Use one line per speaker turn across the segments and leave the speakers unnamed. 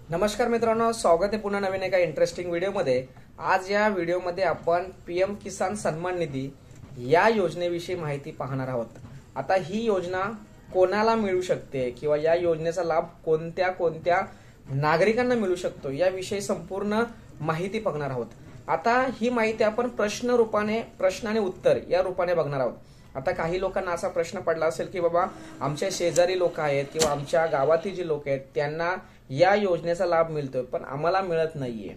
नमस्कार मित्रांनो, स्वागत आहे पुन्हा नवीन एका इंटरेस्टिंग व्हिडिओमध्ये। आज या व्हिडिओमध्ये आपण पीएम किसान सन्मान निधी या योजनेविषयी माहिती पाहणार आहोत। आता ही योजना कोणाला मिळू शकते किंवा या योजनेचा लाभ कोणत्या कोणत्या नागरिकांना मिळू शकतो याविषयी संपूर्ण माहिती बघणार आहोत। आता ही माहिती आपण प्रश्न आणि उत्तर या रूपाने बघणार आहोत। आता काही लोकांना असा प्रश्न पडला असेल की बाबा आमच्या शेजारी लोक आहेत किंवा आमच्या गावातील जी लोक आहेत त्यांना या योजनेचा लाभ मिळतोय पण आम्हाला मिळत नाहीये।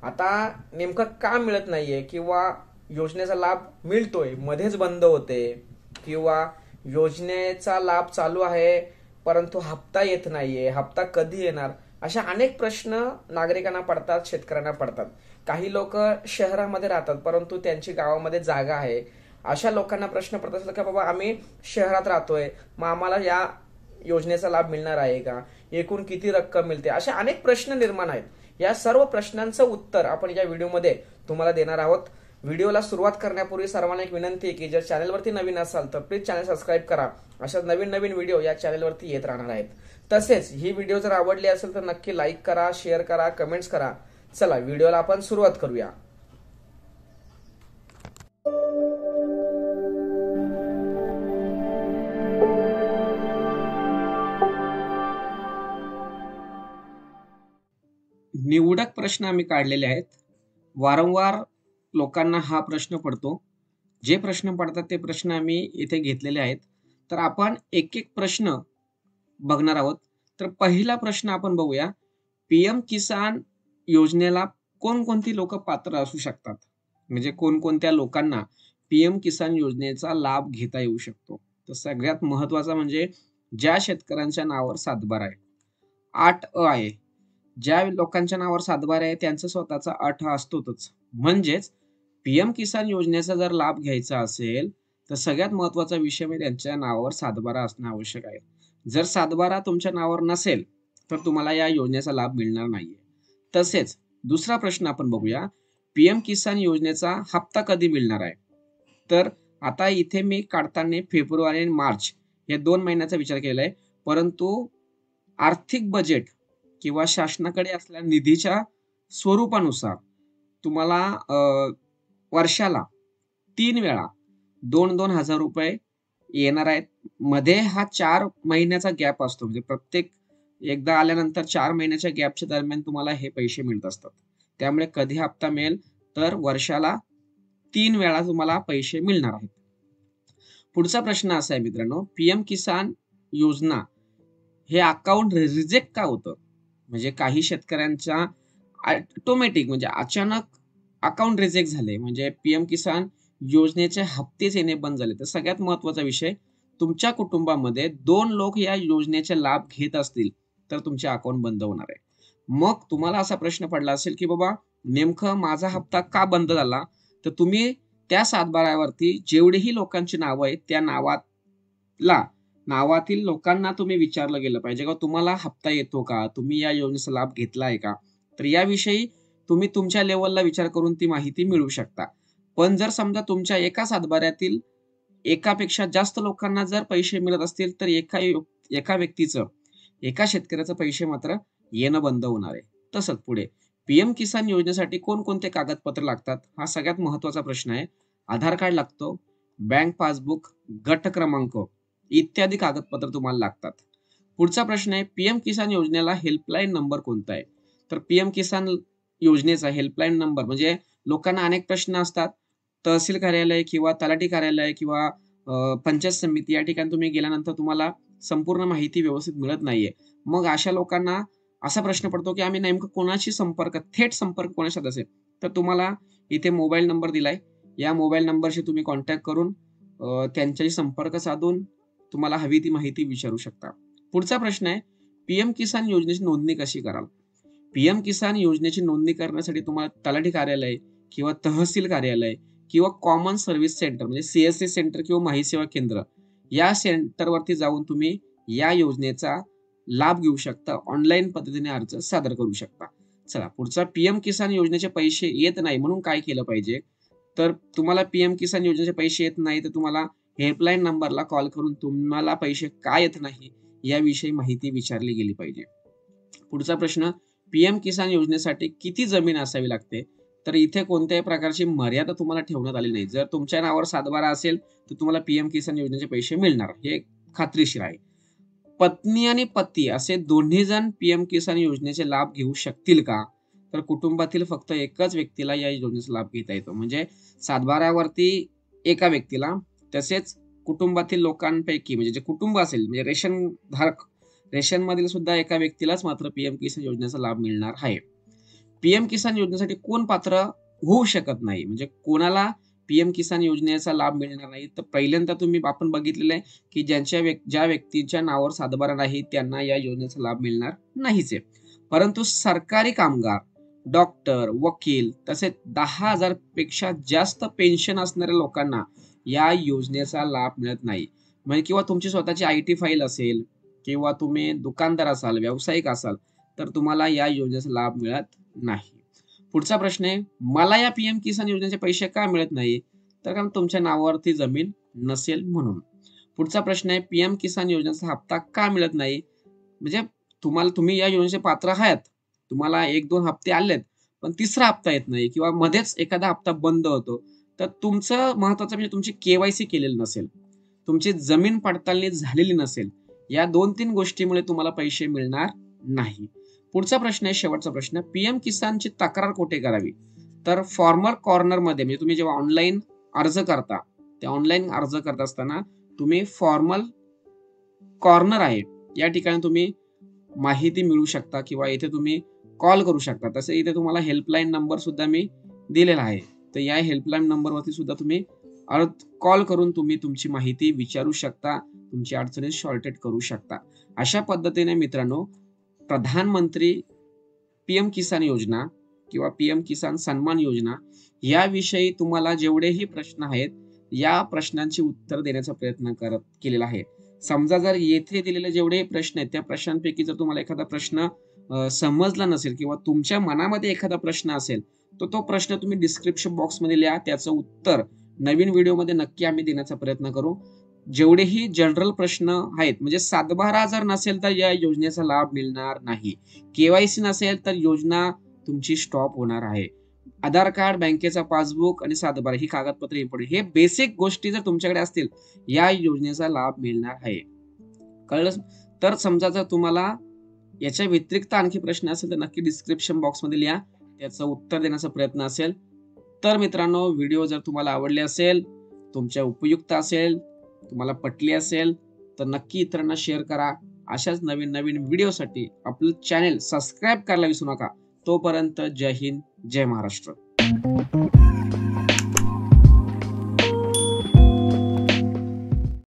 आता नेमकं का मिळत नाहीये किंवा योजनेचा लाभ मिळतोय मध्येच बंद होते किंवा योजनेचा लाभ चालू आहे परंतु हप्ता येत नाहीये, हप्ता कधी येणार, अशा अनेक प्रश्न नागरिकांना पडतात, शेतकऱ्यांना पडतात। काही लोक शहरामध्ये राहतात परंतु त्यांची गावामध्ये जागा आहे। अशा लोकांना प्रश्न पडत असेल की बाबा आम्ही शहरात राहतोय मग आम्हाला या योजनेचा लाभ मिळणार आहे का, एकूण किती रक्कम मिळते, अशा अनेक प्रश्न निर्माण आहेत। या सर्व प्रश्नांचं उत्तर आपण या व्हिडिओमध्ये तुम्हाला देणार आहोत। व्हिडिओला सुरुवात करण्यापूर्वी सर्वांना एक विनंती आहे की जर चॅनलवरती नवीन असाल तर प्लीज चॅनल सबस्क्राईब करा। अशा नवीन नवीन व्हिडिओ या चॅनलवरती येत राहणार आहेत। तसेच ही व्हिडिओ जर आवडली असेल तर नक्की लाईक करा, शेअर करा, कमेंट्स करा। चला व्हिडिओला आपण सुरुवात करूया। निवडक प्रश्न आम्ही काढलेले आहेत। वारंवार लोकांना हा प्रश्न पडतो। जे प्रश्न पडतात ते प्रश्न आम्ही इथे घेतलेले आहेत। तर आपण एक एक प्रश्न बघणार आहोत। तर पहिला प्रश्न आपण बघूया, पीएम किसान योजनेला कोणकोणती लोक पात्र असू शकतात, म्हणजे कोणकोणत्या लोकांना पीएम किसान योजनेचा लाभ घेता येऊ शकतो। तर सगळ्यात महत्वाचा म्हणजे ज्या शेतकऱ्यांच्या नावावर सातबारा आहे, 8 आहे, ज्या लोकांच्या नावावर सातबारा आहे त्यांचा स्वतःचा 8 असतोच। म्हणजेच पीएम किसान योजनेचा जर लाभ घ्यायचा असेल तर सगळ्यात महत्वाचा विषय म्हणजे त्यांच्या नावावर सातबारा असणं आवश्यक आहे। जर सातबारा तुमच्या नावावर नसेल तर तुम्हाला या योजनेचा लाभ मिळणार नाहीये। तसेच दुसरा प्रश्न आपण बघूया, पीएम किसान योजनेचा हप्ता कधी मिळणार आहे। तर आता इथे मी काढताना फेब्रुवारी आणि मार्च या 2 महिन्याचा विचार केलाय, परंतु आर्थिक बजेट किंवा शासनाकडे असलेल्या निधीच्या स्वरूपानुसार तुम्हाला वर्षाला 3 वेळा 2-2 हजार रुपये येणार आहेत। मध्ये हा 4 महिन्याचा गॅप असतो, म्हणजे प्रत्येक एकदा आल्यानंतर 4 महिन्याच्या गॅपच्या दरम्यान तुम्हाला हे पैसे मिळत असतात। त्यामुळे कधी हप्ता मिळेल तर वर्षाला 3 वेळा तुम्हाला पैसे मिळणार आहेत। पुढचा प्रश्न असा आहे मित्रांनो, पीएम किसान योजना हे अकाउंट रिजेक्ट का होतं। म्हणजे काही शेतकऱ्यांच्या ऑटोमॅटिक म्हणजे अचानक अकाउंट रिजेक्ट झाले, म्हणजे पीएम किसान योजनेचे हप्तेच येणे बंद झाले। तर सगळ्यात महत्वाचा विषय, तुमच्या कुटुंबामध्ये 2 लोक या योजनेचे लाभ घेत असतील तर तुमचे अकाउंट बंद होणार आहे। मग तुम्हाला असा प्रश्न पडला असेल की बाबा नेमकं माझा हप्ता का बंद झाला, तर तुम्ही त्या सातबाऱ्यावरती जेवढेही लोकांची नावं आहेत त्या नावातील लोकांना तुम्ही विचारलं गेलं पाहिजे का तुम्हाला हप्ता येतो का, तुम्ही या योजनेचा लाभ घेतलाय का। तर याविषयी तुम्ही तुमच्या लेवलला विचार करून ती माहिती मिळवू शकता। पण जर समजा तुमच्या एका सातबाऱ्यातील एकापेक्षा जास्त लोकांना जर पैसे मिळत असतील तर एका व्यक्तीचं, एका शेतकऱ्याचं पैसे मात्र येणं बंद होणार आहे। तसंच पुढे पीएम किसान योजनेसाठी कोणकोणते कागदपत्र लागतात, हा सगळ्यात महत्वाचा प्रश्न आहे। आधार कार्ड लागतो, बँक पासबुक, गट क्रमांक इत्यादी कागदपत्र तुम्हाला लागतात। पुढचा प्रश्न आहे, पीएम किसान योजनेला हेल्पलाईन नंबर कोणता आहे। तर पीएम किसान योजनेचा हेल्पलाईन नंबर म्हणजे लोकांना अनेक प्रश्न असतात, तहसील कार्यालय किंवा तलाठी कार्यालय किंवा पंचायत समिती या ठिकाणी तुम्ही गेल्यानंतर तुम्हाला संपूर्ण माहिती व्यवस्थित मिळत नाहीये। मग अशा लोकांना असा प्रश्न पडतो की आम्ही नेमकं कोणाशी थेट संपर्क कोणाशी असेल, तर तुम्हाला इथे मोबाईल नंबर दिलाय, या मोबाईल नंबरशी तुम्ही कॉन्टॅक्ट करून त्यांच्याशी संपर्क साधून तुम्हाला हवी ती माहिती विचारू शकता। पुढचा प्रश्न आहे, पीएम किसान योजनेची नोंदणी कशी कराल। पीएम किसान योजनेची नोंदणी करण्यासाठी तुम्हाला तलाठी कार्यालय किंवा तहसील कार्यालय किंवा कॉमन सर्व्हिस सेंटर म्हणजे सीएससी सेंटर किंवा माहिती सेवा केंद्र या सेंटरवरती जाऊन तुम्ही या योजनेचा लाभ घेऊ शकता, ऑनलाईन पद्धतीने अर्ज सादर करू शकता। चला पुढचा, पीएम किसान योजनेचे पैसे येत नाही म्हणून काय केलं पाहिजे। तर तुम्हाला पीएम किसान योजनेचे पैसे येत नाही तर तुम्हाला हेल्पलाईन नंबरला कॉल करून तुम्हाला पैसे का येत नाही याविषयी माहिती विचारली गेली पाहिजे। पुढचा प्रश्न, पीएम किसान योजनेसाठी किती जमीन असावी लागते? तर इथे कोणत्याही प्रकारची मर्यादा तुम्हाला ठेवण्यात आली नाही. जर तुमच्या नावावर सातबारा असेल तर तुम्हाला पीएम किसान योजनेचे पैसे मिळणार, हे खात्रीशीर आहे. पत्नी आणि पती असे दोन्ही जण पीएम किसान योजनेचे लाभ घेऊ शकतील का? तर कुटुंबातील फक्त एकच व्यक्तीला या योजनेचा लाभ घेता येतो. म्हणजे सातबाऱ्यावरती एका व्यक्तीला, तसेच कुटुंबातील लोकांपैकी म्हणजे जे कुटुंब असेल म्हणजे रेशन मधील सुद्धा एका व्यक्तीलाच मात्र पीएम किसान योजनेचा लाभ मिळणार आहे. पीएम किसान योजनेसाठी कोण पात्र होऊ शकत नाही, म्हणजे कोणाला पीएम किसान योजनेचा लाभ मिळणार नाही? तर पहिल्यांदा आपण बघितलेलं आहे की ज्या व्यक्तीच्या नावावर सातबारा नाही त्यांना या योजनेचा लाभ मिळणार नाहीच आहे. परंतु सरकारी कामगार, डॉक्टर, वकील तसेच 10,000 पेक्षा जास्त पेन्शन असणाऱ्या लोकांना या योजनेचा लाभ मिळत नाही. म्हणजे किंवा तुमची स्वतःची आयटी फाईल असेल किंवा तुम्ही दुकानदार असाल, व्यावसायिक असाल, तर तुम्हाला या योजनेचा लाभ मिळत नाही. पुढचा प्रश्न आहे, मला या पीएम किसान योजनेचे पैसे का मिळत नाही? तर कारण तुमच्या नावावरती जमीन नसेल म्हणून. पुढचा प्रश्न आहे, पीएम किसान योजनेचा हप्ता का मिळत नाही? म्हणजे तुम्ही या योजनेचे पात्र आहात, तुम्हाला 1-2 हप्ते आलेत, पण तिसरा हप्ता येत नाही किंवा मध्येच एखादा हप्ता बंद होतो, तर तुमचं महत्वाचं म्हणजे तुमची केवायसी केलेली नसेल, तुमची जमीन पडताळणी झालेली नसेल, या 2-3 गोष्टीमुळे तुम्हाला पैसे मिळणार नाही. पुढचा प्रश्न आहे, शेवटचा प्रश्न, पीएम किसानची तक्रार कुठे करावी? तर फॉर्मर कॉर्नर मध्ये, म्हणजे तुम्ही जेव्हा ऑनलाईन अर्ज करता, त्या ऑनलाईन अर्ज करत असताना तुम्ही फॉर्मल कॉर्नर आहे या ठिकाणी तुम्ही माहिती मिळू शकता किंवा इथे तुम्ही कॉल करू शकता. तसे इथे तुम्हाला हेल्पलाईन नंबर सुद्धा मी दिलेला आहे. तर या हेल्पलाईन नंबरवरती सुद्धा तुम्ही कॉल करून तुम्ही तुमची माहिती विचारू शकता, तुमची अडचणी सॉर्टेड करू शकता. अशा पद्धतीने मित्रांनो, प्रधानमंत्री पीएम किसान योजना किंवा पीएम किसान सन्मान योजना याविषयी तुम्हाला जेवढेही प्रश्न आहेत, या प्रश्नांची उत्तर देण्याचा प्रयत्न केलेला आहे. समजा जर येथे दिलेले जेवढे प्रश्न आहेत त्या प्रश्नांपैकी जर तुम्हाला एखादा प्रश्न समजला नसेल किंवा तुमच्या मनामध्ये एखादा प्रश्न असेल, तर तो प्रश्न तुम्ही डिस्क्रिप्शन बॉक्समध्ये लिहा. त्याचं उत्तर नवीन व्हिडिओमध्ये नक्की आम्ही देण्याचा प्रयत्न करू. जेवढेही जनरल प्रश्न आहेत, म्हणजे सातबारा जर नसेल तर या योजनेचा लाभ मिळणार नाही. केवायसी नसेल तर योजना तुमची स्टॉप होणार आहे. आधार कार्ड, बँकेचा पासबुक आणि सातबारा ही कागदपत्रे इम्पॉर्टंट, हे बेसिक गोष्टी जर तुमच्याकडे असतील, या योजनेचा लाभ मिळणार आहे. कळलं? तर समजा जर तुम्हाला याच्या व्यतिरिक्त आणखी प्रश्न असेल तर नक्की डिस्क्रिप्शन बॉक्समध्ये लिहा, त्याचं उत्तर देण्याचा प्रयत्न असेल. तर मित्रांनो, व्हिडिओ जर तुम्हाला आवडले असेल, तुमच्या उपयुक्त असेल, तुम्हाला पटली असेल, तर नक्की इतरांना शेअर करा. अशाच नवीन नवीन व्हिडिओसाठी आपलं चॅनेल सबस्क्राईब करायला विसरू नका. तोपर्यंत जय हिंद, जय महाराष्ट्र.